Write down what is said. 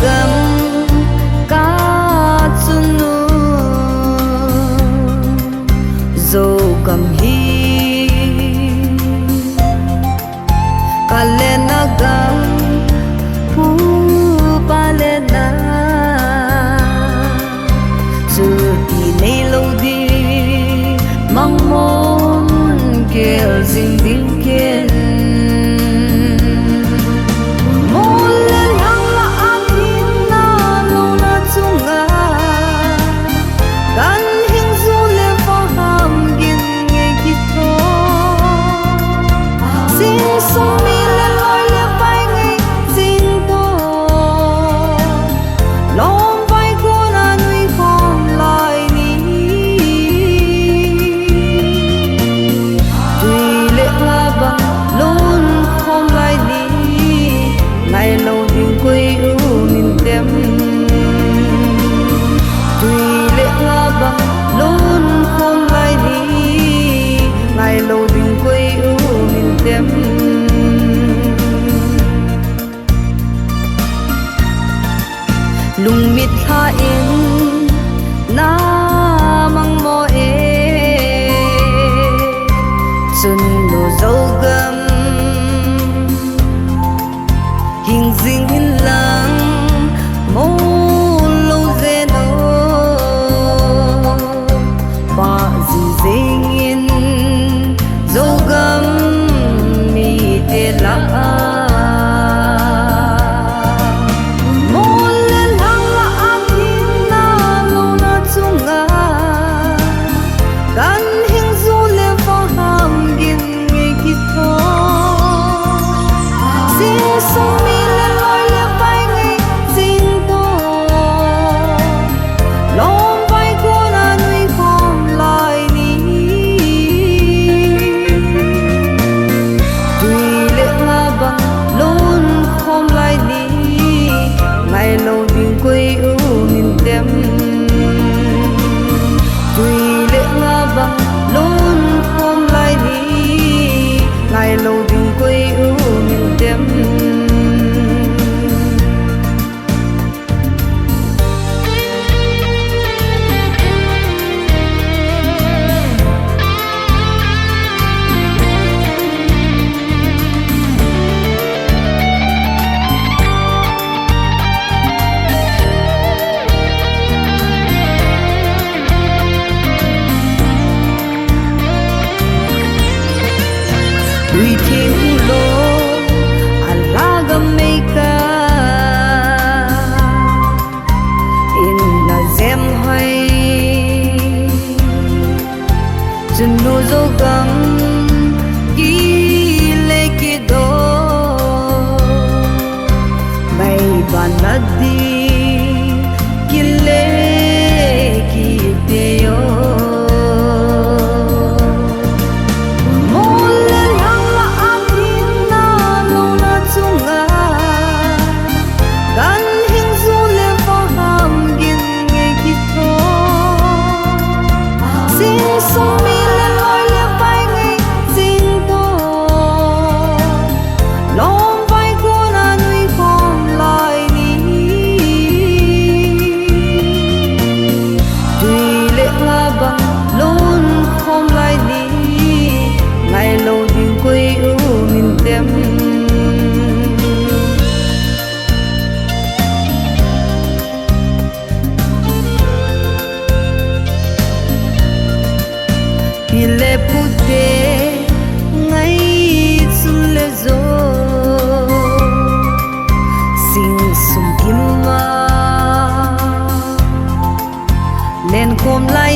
gam ka chunu zo gam hi kalena gam pu palena zu ti nei lo di mang mon kel zing ding ken lung mit tha in na mang mo e chun lo zo gam hing jing hin lang mo lo ze no ba jing jing in zo gam mi te la we thiên lo alaga meka in na zem hai chunu zo gam ki le ki do mai banadi ki le ki te yo ile pute ngai sule zo sing sum kimma len kom lai